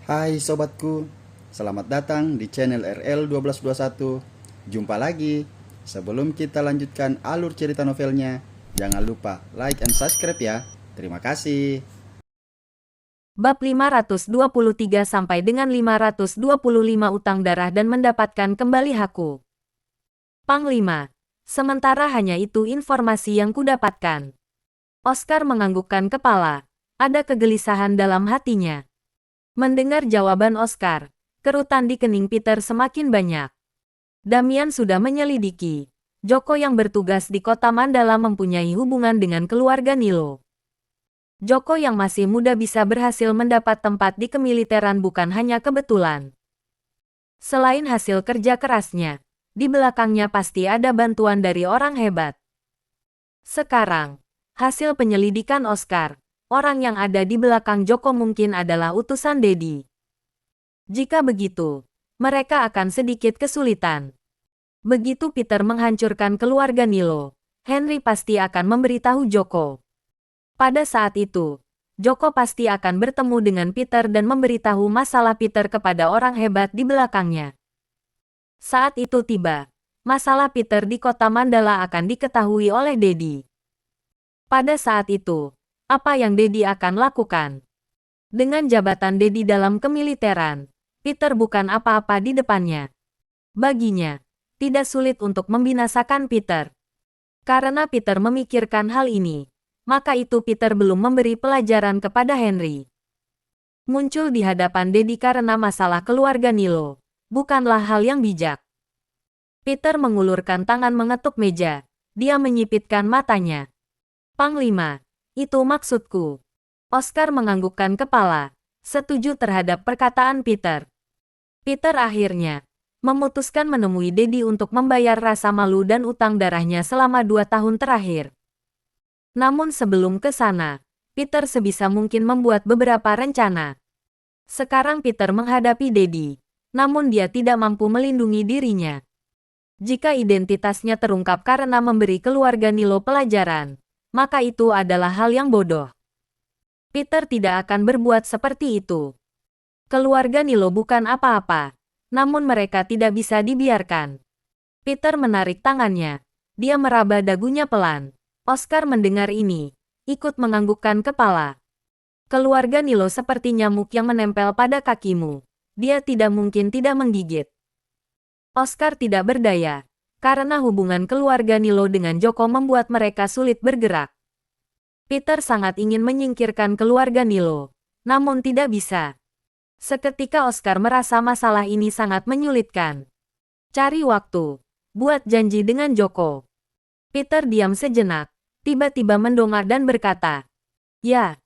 Hai sobatku, selamat datang di channel RL1221. Jumpa lagi. Sebelum kita lanjutkan alur cerita novelnya, jangan lupa like and subscribe ya. Terima kasih. Bab 523 sampai dengan 525 utang darah dan mendapatkan kembali hakku. Panglima, sementara hanya itu informasi yang kudapatkan. Oscar menganggukkan kepala. Ada kegelisahan dalam hatinya. Mendengar jawaban Oscar, kerutan di kening Peter semakin banyak. Damian sudah menyelidiki. Joko yang bertugas di kota Mandala mempunyai hubungan dengan keluarga Nilo. Joko yang masih muda bisa berhasil mendapat tempat di kemiliteran bukan hanya kebetulan. Selain hasil kerja kerasnya, di belakangnya pasti ada bantuan dari orang hebat. Sekarang, hasil penyelidikan Oscar, orang yang ada di belakang Joko mungkin adalah utusan Dedi. Jika begitu, mereka akan sedikit kesulitan. Begitu Peter menghancurkan keluarga Nilo, Henry pasti akan memberitahu Joko. Pada saat itu, Joko pasti akan bertemu dengan Peter dan memberitahu masalah Peter kepada orang hebat di belakangnya. Saat itu tiba, masalah Peter di kota Mandala akan diketahui oleh Dedi. Pada saat itu, apa yang Dedi akan lakukan? Dengan jabatan Dedi dalam kemiliteran, Peter bukan apa-apa di depannya. Baginya, tidak sulit untuk membinasakan Peter. Karena Peter memikirkan hal ini, maka itu Peter belum memberi pelajaran kepada Henry. Muncul di hadapan Dedi karena masalah keluarga Nilo, bukanlah hal yang bijak. Peter mengulurkan tangan mengetuk meja. Dia menyipitkan matanya. Panglima, itu maksudku. Oscar menganggukkan kepala, setuju terhadap perkataan Peter. Peter akhirnya memutuskan menemui Dedi untuk membayar rasa malu dan utang darahnya selama 2 tahun terakhir. Namun sebelum ke sana, Peter sebisa mungkin membuat beberapa rencana. Sekarang Peter menghadapi Dedi, namun dia tidak mampu melindungi dirinya. Jika identitasnya terungkap karena memberi keluarga Nilo pelajaran, maka itu adalah hal yang bodoh. Peter tidak akan berbuat seperti itu. Keluarga Nilo bukan apa-apa, namun mereka tidak bisa dibiarkan. Peter menarik tangannya. Dia meraba dagunya pelan. Oscar mendengar ini, ikut menganggukkan kepala. Keluarga Nilo seperti nyamuk yang menempel pada kakimu. Dia tidak mungkin tidak menggigit. Oscar tidak berdaya, karena hubungan keluarga Nilo dengan Joko membuat mereka sulit bergerak. Peter sangat ingin menyingkirkan keluarga Nilo, namun tidak bisa. Seketika Oscar merasa masalah ini sangat menyulitkan. Cari waktu, buat janji dengan Joko. Peter diam sejenak. Tiba-tiba mendongak dan berkata, "Ya."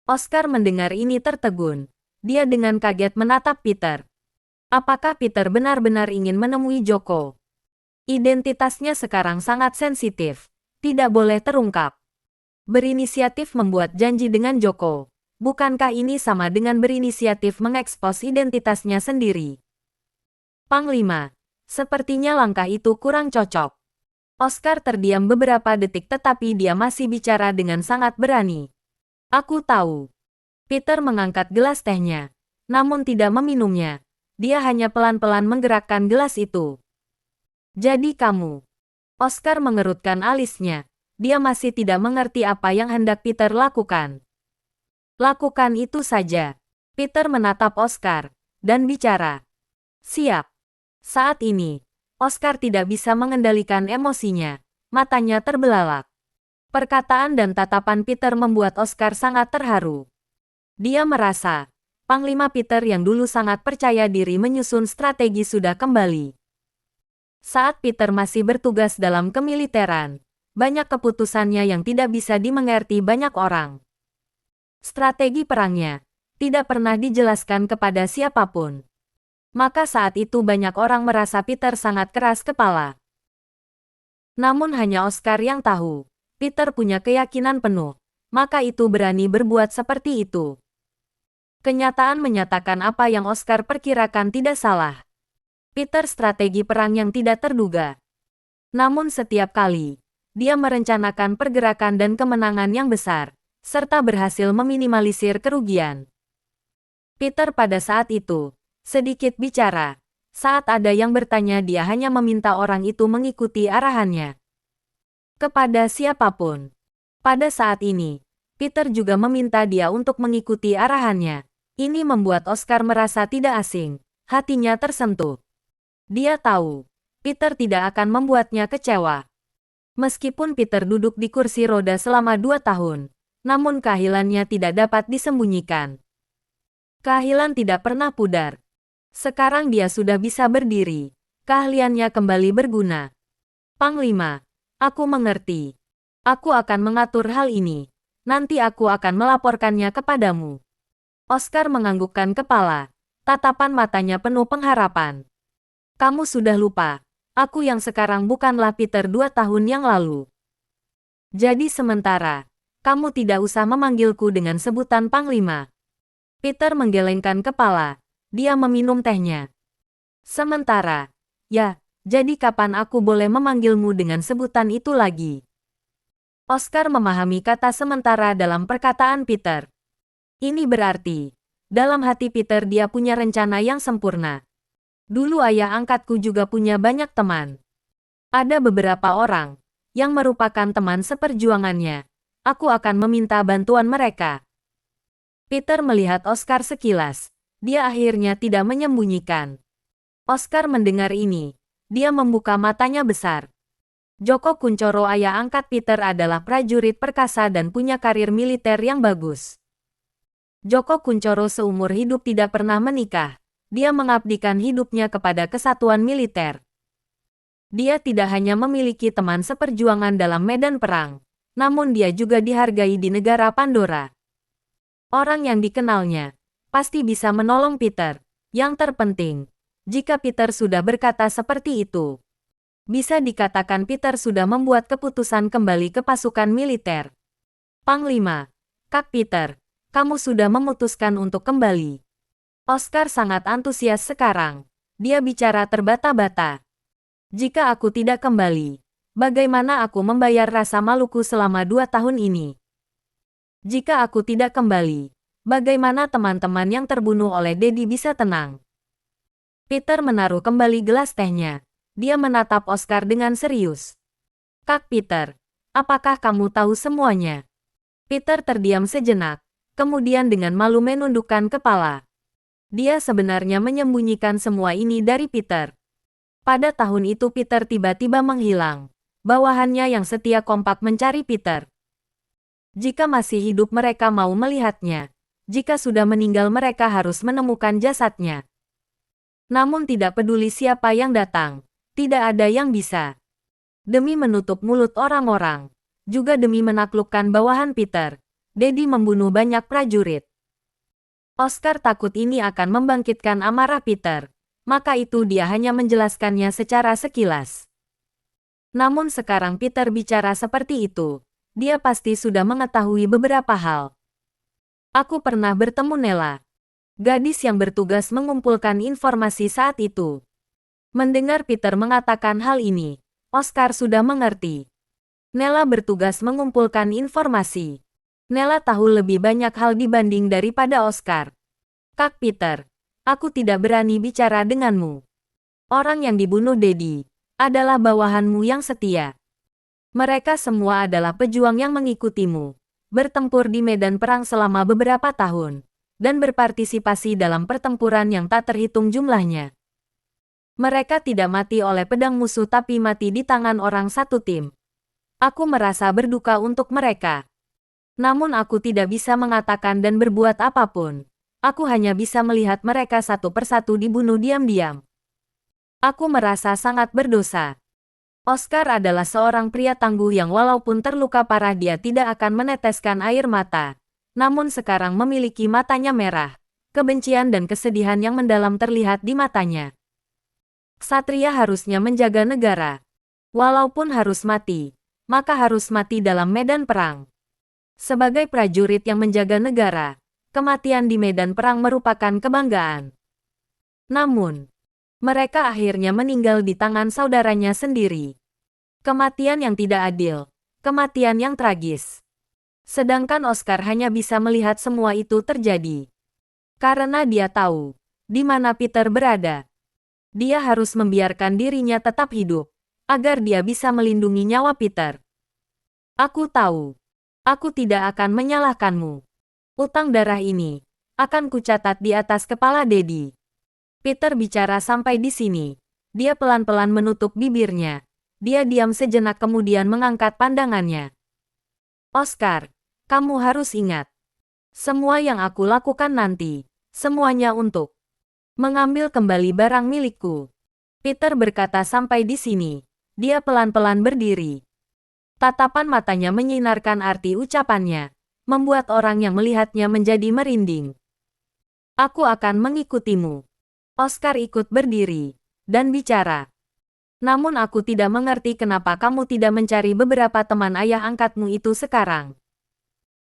Oscar mendengar ini tertegun. Dia dengan kaget menatap Peter. Apakah Peter benar-benar ingin menemui Joko? Identitasnya sekarang sangat sensitif. Tidak boleh terungkap. Berinisiatif membuat janji dengan Joko. Bukankah ini sama dengan berinisiatif mengekspos identitasnya sendiri? Panglima, sepertinya langkah itu kurang cocok. Oscar terdiam beberapa detik tetapi dia masih bicara dengan sangat berani. Aku tahu. Peter mengangkat gelas tehnya, namun tidak meminumnya. Dia hanya pelan-pelan menggerakkan gelas itu. Jadi kamu. Oscar mengerutkan alisnya. Dia masih tidak mengerti apa yang hendak Peter lakukan. Lakukan itu saja. Peter menatap Oscar dan bicara. Siap. Saat ini, Oscar tidak bisa mengendalikan emosinya. Matanya terbelalak. Perkataan dan tatapan Peter membuat Oscar sangat terharu. Dia merasa, Panglima Peter yang dulu sangat percaya diri menyusun strategi sudah kembali. Saat Peter masih bertugas dalam kemiliteran, banyak keputusannya yang tidak bisa dimengerti banyak orang. Strategi perangnya tidak pernah dijelaskan kepada siapapun. Maka saat itu banyak orang merasa Peter sangat keras kepala. Namun hanya Oscar yang tahu. Peter punya keyakinan penuh. Maka itu berani berbuat seperti itu. Kenyataan menyatakan apa yang Oscar perkirakan tidak salah. Peter strategi perang yang tidak terduga. Namun setiap kali, dia merencanakan pergerakan dan kemenangan yang besar, serta berhasil meminimalisir kerugian. Peter pada saat itu sedikit bicara. Saat ada yang bertanya, dia hanya meminta orang itu mengikuti arahannya. Kepada siapapun. Pada saat ini, Peter juga meminta dia untuk mengikuti arahannya. Ini membuat Oscar merasa tidak asing. Hatinya tersentuh. Dia tahu, Peter tidak akan membuatnya kecewa. Meskipun Peter duduk di kursi roda selama 2 tahun, namun keahilannya tidak dapat disembunyikan. Keahilan tidak pernah pudar. Sekarang dia sudah bisa berdiri. Keahliannya kembali berguna. Panglima, aku mengerti. Aku akan mengatur hal ini. Nanti aku akan melaporkannya kepadamu. Oscar menganggukkan kepala. Tatapan matanya penuh pengharapan. Kamu sudah lupa. Aku yang sekarang bukanlah Peter 2 tahun yang lalu. Jadi sementara, kamu tidak usah memanggilku dengan sebutan Panglima. Peter menggelengkan kepala. Dia meminum tehnya. Sementara, ya, jadi kapan aku boleh memanggilmu dengan sebutan itu lagi? Oscar memahami kata sementara dalam perkataan Peter. Ini berarti, dalam hati Peter dia punya rencana yang sempurna. Dulu ayah angkatku juga punya banyak teman. Ada beberapa orang yang merupakan teman seperjuangannya. Aku akan meminta bantuan mereka. Peter melihat Oscar sekilas. Dia akhirnya tidak menyembunyikan. Oscar mendengar ini. Dia membuka matanya besar. Joko Kuncoro, ayah angkat Peter, adalah prajurit perkasa dan punya karir militer yang bagus. Joko Kuncoro seumur hidup tidak pernah menikah. Dia mengabdikan hidupnya kepada kesatuan militer. Dia tidak hanya memiliki teman seperjuangan dalam medan perang, namun dia juga dihargai di negara Pandora. Orang yang dikenalnya pasti bisa menolong Peter. Yang terpenting, jika Peter sudah berkata seperti itu, bisa dikatakan Peter sudah membuat keputusan kembali ke pasukan militer. Panglima, Kak Peter, kamu sudah memutuskan untuk kembali. Oscar sangat antusias sekarang. Dia bicara terbata-bata. Jika aku tidak kembali, bagaimana aku membayar rasa maluku selama 2 tahun ini? Jika aku tidak kembali, bagaimana teman-teman yang terbunuh oleh Daddy bisa tenang? Peter menaruh kembali gelas tehnya. Dia menatap Oscar dengan serius. Kak Peter, apakah kamu tahu semuanya? Peter terdiam sejenak, kemudian dengan malu menundukkan kepala. Dia sebenarnya menyembunyikan semua ini dari Peter. Pada tahun itu Peter tiba-tiba menghilang. Bawahannya yang setia kompak mencari Peter. Jika masih hidup mereka mau melihatnya. Jika sudah meninggal mereka harus menemukan jasadnya. Namun tidak peduli siapa yang datang, tidak ada yang bisa. Demi menutup mulut orang-orang, juga demi menaklukkan bawahan Peter, Daddy membunuh banyak prajurit. Oscar takut ini akan membangkitkan amarah Peter, maka itu dia hanya menjelaskannya secara sekilas. Namun sekarang Peter bicara seperti itu, dia pasti sudah mengetahui beberapa hal. Aku pernah bertemu Nella, gadis yang bertugas mengumpulkan informasi saat itu. Mendengar Peter mengatakan hal ini, Oscar sudah mengerti. Nella bertugas mengumpulkan informasi. Nella tahu lebih banyak hal dibanding daripada Oscar. Kak Peter, aku tidak berani bicara denganmu. Orang yang dibunuh Daddy adalah bawahanmu yang setia. Mereka semua adalah pejuang yang mengikutimu, bertempur di medan perang selama beberapa tahun, dan berpartisipasi dalam pertempuran yang tak terhitung jumlahnya. Mereka tidak mati oleh pedang musuh tapi mati di tangan orang satu tim. Aku merasa berduka untuk mereka. Namun aku tidak bisa mengatakan dan berbuat apapun. Aku hanya bisa melihat mereka satu persatu dibunuh diam-diam. Aku merasa sangat berdosa. Oscar adalah seorang pria tangguh yang walaupun terluka parah dia tidak akan meneteskan air mata. Namun sekarang memiliki matanya merah. Kebencian dan kesedihan yang mendalam terlihat di matanya. Ksatria harusnya menjaga negara. Walaupun harus mati, maka harus mati dalam medan perang. Sebagai prajurit yang menjaga negara, kematian di medan perang merupakan kebanggaan. Namun, mereka akhirnya meninggal di tangan saudaranya sendiri. Kematian yang tidak adil, kematian yang tragis. Sedangkan Oscar hanya bisa melihat semua itu terjadi. Karena dia tahu di mana Peter berada. Dia harus membiarkan dirinya tetap hidup, agar dia bisa melindungi nyawa Peter. Aku tahu. Aku tidak akan menyalahkanmu. Utang darah ini akan kucatat di atas kepala Daddy. Peter bicara sampai di sini. Dia pelan-pelan menutup bibirnya. Dia diam sejenak kemudian mengangkat pandangannya. Oscar, kamu harus ingat. Semua yang aku lakukan nanti, semuanya untuk mengambil kembali barang milikku. Peter berkata sampai di sini. Dia pelan-pelan berdiri. Tatapan matanya menyinarkan arti ucapannya, membuat orang yang melihatnya menjadi merinding. Aku akan mengikutimu. Oscar ikut berdiri dan bicara. Namun aku tidak mengerti kenapa kamu tidak mencari beberapa teman ayah angkatmu itu sekarang.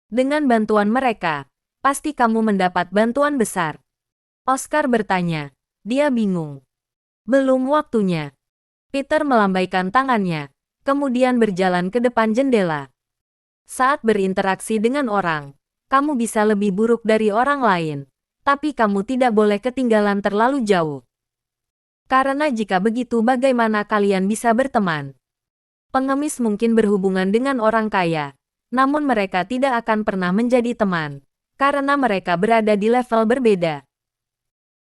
Dengan bantuan mereka, pasti kamu mendapat bantuan besar. Oscar bertanya. Dia bingung. Belum waktunya. Peter melambaikan tangannya, kemudian berjalan ke depan jendela. Saat berinteraksi dengan orang, kamu bisa lebih buruk dari orang lain, tapi kamu tidak boleh ketinggalan terlalu jauh. Karena jika begitu bagaimana kalian bisa berteman? Pengemis mungkin berhubungan dengan orang kaya, namun mereka tidak akan pernah menjadi teman, karena mereka berada di level berbeda.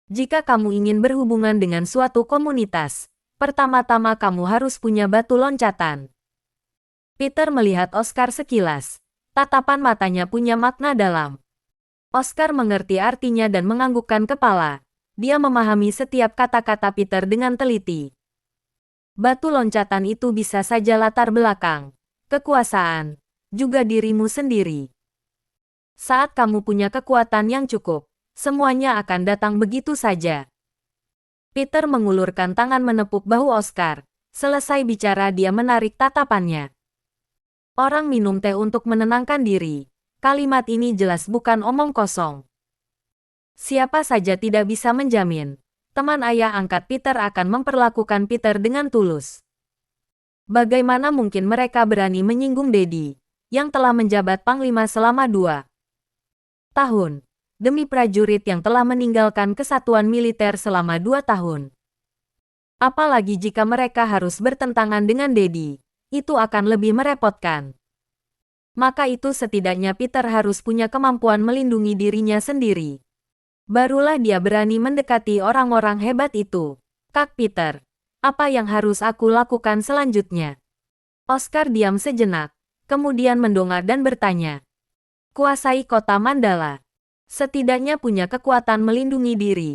Jika kamu ingin berhubungan dengan suatu komunitas, pertama-tama kamu harus punya batu loncatan. Peter melihat Oscar sekilas. Tatapan matanya punya makna dalam. Oscar mengerti artinya dan menganggukkan kepala. Dia memahami setiap kata-kata Peter dengan teliti. Batu loncatan itu bisa saja latar belakang, kekuasaan, juga dirimu sendiri. Saat kamu punya kekuatan yang cukup, semuanya akan datang begitu saja. Peter mengulurkan tangan menepuk bahu Oscar. Selesai bicara dia menarik tatapannya. Orang minum teh untuk menenangkan diri. Kalimat ini jelas bukan omong kosong. Siapa saja tidak bisa menjamin teman ayah angkat Peter akan memperlakukan Peter dengan tulus. Bagaimana mungkin mereka berani menyinggung Daddy, yang telah menjabat Panglima selama 2 tahun, demi prajurit yang telah meninggalkan kesatuan militer selama 2 tahun. Apalagi jika mereka harus bertentangan dengan Daddy, itu akan lebih merepotkan. Maka itu setidaknya Peter harus punya kemampuan melindungi dirinya sendiri. Barulah dia berani mendekati orang-orang hebat itu. Kak Peter, apa yang harus aku lakukan selanjutnya? Oscar diam sejenak, kemudian mendongak dan bertanya. Kuasai kota Mandala. Setidaknya punya kekuatan melindungi diri.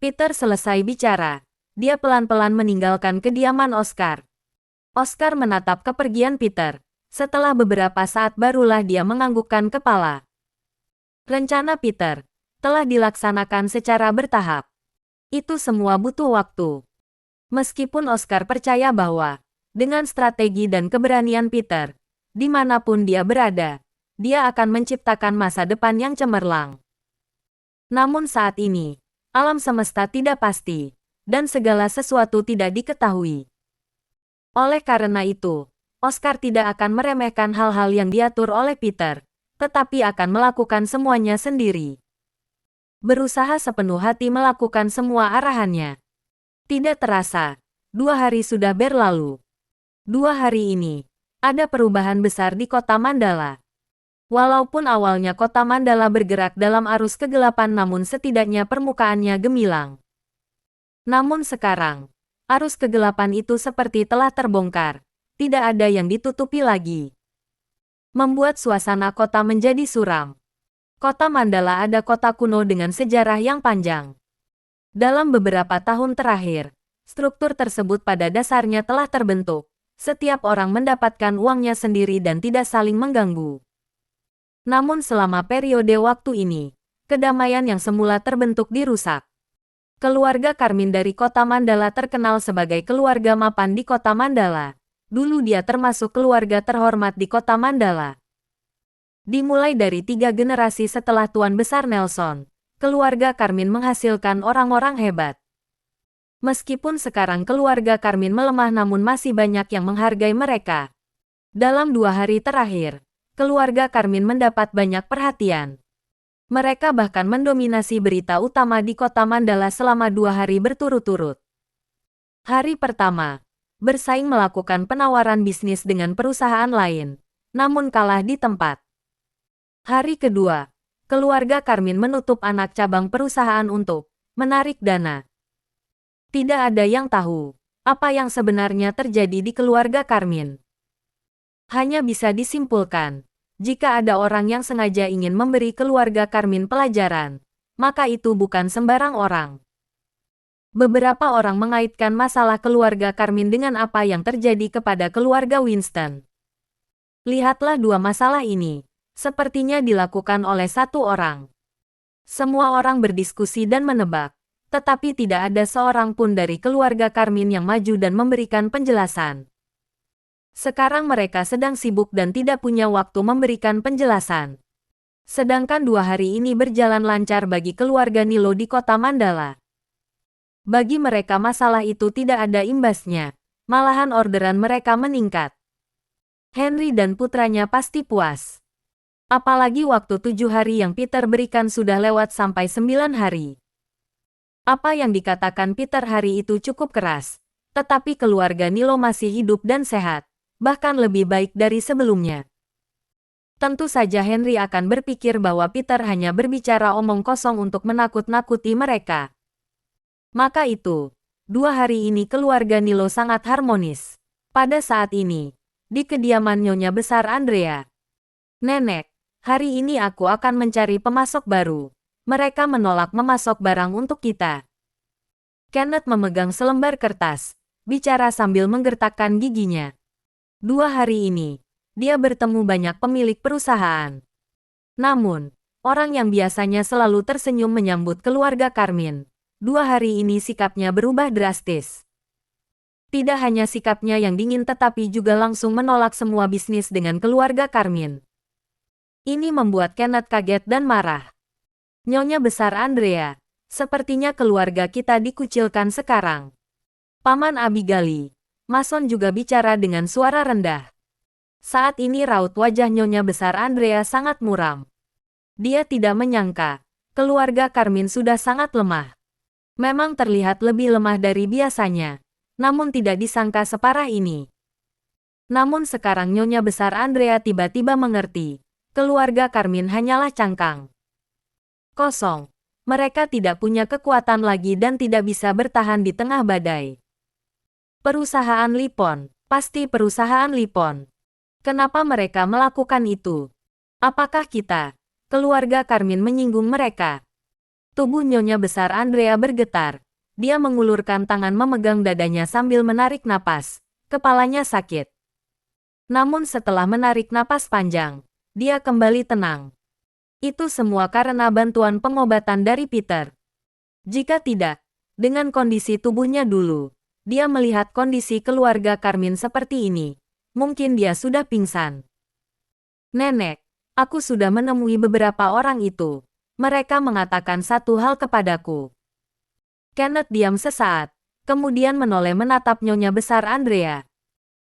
Peter selesai bicara. Dia pelan-pelan meninggalkan kediaman Oscar. Oscar menatap kepergian Peter. Setelah beberapa saat barulah dia menganggukkan kepala. Rencana Peter telah dilaksanakan secara bertahap. Itu semua butuh waktu. Meskipun Oscar percaya bahwa, dengan strategi dan keberanian Peter, dimanapun dia berada, dia akan menciptakan masa depan yang cemerlang. Namun saat ini, alam semesta tidak pasti, dan segala sesuatu tidak diketahui. Oleh karena itu, Oscar tidak akan meremehkan hal-hal yang diatur oleh Peter, tetapi akan melakukan semuanya sendiri. Berusaha sepenuh hati melakukan semua arahannya. Tidak terasa, 2 hari sudah berlalu. 2 hari ini, ada perubahan besar di kota Mandala. Walaupun awalnya kota Mandala bergerak dalam arus kegelapan namun setidaknya permukaannya gemilang. Namun sekarang, arus kegelapan itu seperti telah terbongkar. Tidak ada yang ditutupi lagi. Membuat suasana kota menjadi suram. Kota Mandala ada kota kuno dengan sejarah yang panjang. Dalam beberapa tahun terakhir, struktur tersebut pada dasarnya telah terbentuk. Setiap orang mendapatkan uangnya sendiri dan tidak saling mengganggu. Namun selama periode waktu ini, kedamaian yang semula terbentuk dirusak. Keluarga Karmin dari kota Mandala terkenal sebagai keluarga mapan di kota Mandala. Dulu dia termasuk keluarga terhormat di kota Mandala. Dimulai dari 3 generasi setelah Tuan Besar Nelson, keluarga Karmin menghasilkan orang-orang hebat. Meskipun sekarang keluarga Karmin melemah namun masih banyak yang menghargai mereka. Dalam 2 hari terakhir, keluarga Karmin mendapat banyak perhatian. Mereka bahkan mendominasi berita utama di kota Mandala selama 2 hari berturut-turut. Hari pertama, bersaing melakukan penawaran bisnis dengan perusahaan lain, namun kalah di tempat. Hari kedua, keluarga Karmin menutup anak cabang perusahaan untuk menarik dana. Tidak ada yang tahu apa yang sebenarnya terjadi di keluarga Karmin. Hanya bisa disimpulkan, jika ada orang yang sengaja ingin memberi keluarga Karmin pelajaran, maka itu bukan sembarang orang. Beberapa orang mengaitkan masalah keluarga Karmin dengan apa yang terjadi kepada keluarga Winston. Lihatlah dua masalah ini, sepertinya dilakukan oleh satu orang. Semua orang berdiskusi dan menebak, tetapi tidak ada seorang pun dari keluarga Karmin yang maju dan memberikan penjelasan. Sekarang mereka sedang sibuk dan tidak punya waktu memberikan penjelasan. Sedangkan 2 hari ini berjalan lancar bagi keluarga Nilo di kota Mandala. Bagi mereka masalah itu tidak ada imbasnya, malahan orderan mereka meningkat. Henry dan putranya pasti puas. Apalagi waktu 7 hari yang Peter berikan sudah lewat sampai 9 hari. Apa yang dikatakan Peter hari itu cukup keras, tetapi keluarga Nilo masih hidup dan sehat, bahkan lebih baik dari sebelumnya. Tentu saja Henry akan berpikir bahwa Peter hanya berbicara omong kosong untuk menakut-nakuti mereka. Maka itu, 2 hari ini keluarga Nilo sangat harmonis. Pada saat ini, di kediaman Nyonya Besar Andrea. Nenek, hari ini aku akan mencari pemasok baru. Mereka menolak memasok barang untuk kita. Kenneth memegang selembar kertas, bicara sambil menggertakkan giginya. 2 hari ini, dia bertemu banyak pemilik perusahaan. Namun, orang yang biasanya selalu tersenyum menyambut keluarga Karmin, 2 hari ini sikapnya berubah drastis. Tidak hanya sikapnya yang dingin tetapi juga langsung menolak semua bisnis dengan keluarga Karmin. Ini membuat Kenneth kaget dan marah. Nyonya Besar Andrea, sepertinya keluarga kita dikucilkan sekarang. Paman Abigail, Mason juga bicara dengan suara rendah. Saat ini raut wajah Nyonya Besar Andrea sangat muram. Dia tidak menyangka, keluarga Karmin sudah sangat lemah. Memang terlihat lebih lemah dari biasanya, namun tidak disangka separah ini. Namun sekarang Nyonya Besar Andrea tiba-tiba mengerti, keluarga Karmin hanyalah cangkang kosong. Mereka tidak punya kekuatan lagi dan tidak bisa bertahan di tengah badai. Perusahaan Lipon, pasti perusahaan Lipon. Kenapa mereka melakukan itu? Apakah kita, keluarga Karmin menyinggung mereka? Tubuh Nyonya Besar Andrea bergetar. Dia mengulurkan tangan memegang dadanya sambil menarik napas. Kepalanya sakit. Namun setelah menarik napas panjang, dia kembali tenang. Itu semua karena bantuan pengobatan dari Peter. Jika tidak, dengan kondisi tubuhnya dulu, dia melihat kondisi keluarga Karmin seperti ini. Mungkin dia sudah pingsan. Nenek, aku sudah menemui beberapa orang itu. Mereka mengatakan satu hal kepadaku. Kenneth diam sesaat, kemudian menoleh menatap Nyonya Besar Andrea.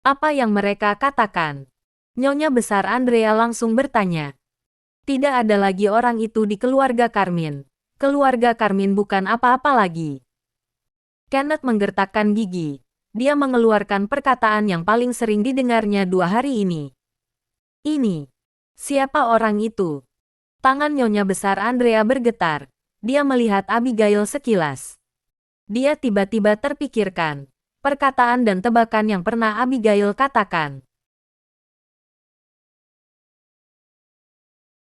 Apa yang mereka katakan? Nyonya Besar Andrea langsung bertanya. Tidak ada lagi orang itu di keluarga Karmin. Keluarga Karmin bukan apa-apa lagi. Kenneth menggertakkan gigi. Dia mengeluarkan perkataan yang paling sering didengarnya 2 hari ini. Ini. Siapa orang itu? Tangan Nyonya Besar Andrea bergetar. Dia melihat Abigail sekilas. Dia tiba-tiba terpikirkan perkataan dan tebakan yang pernah Abigail katakan.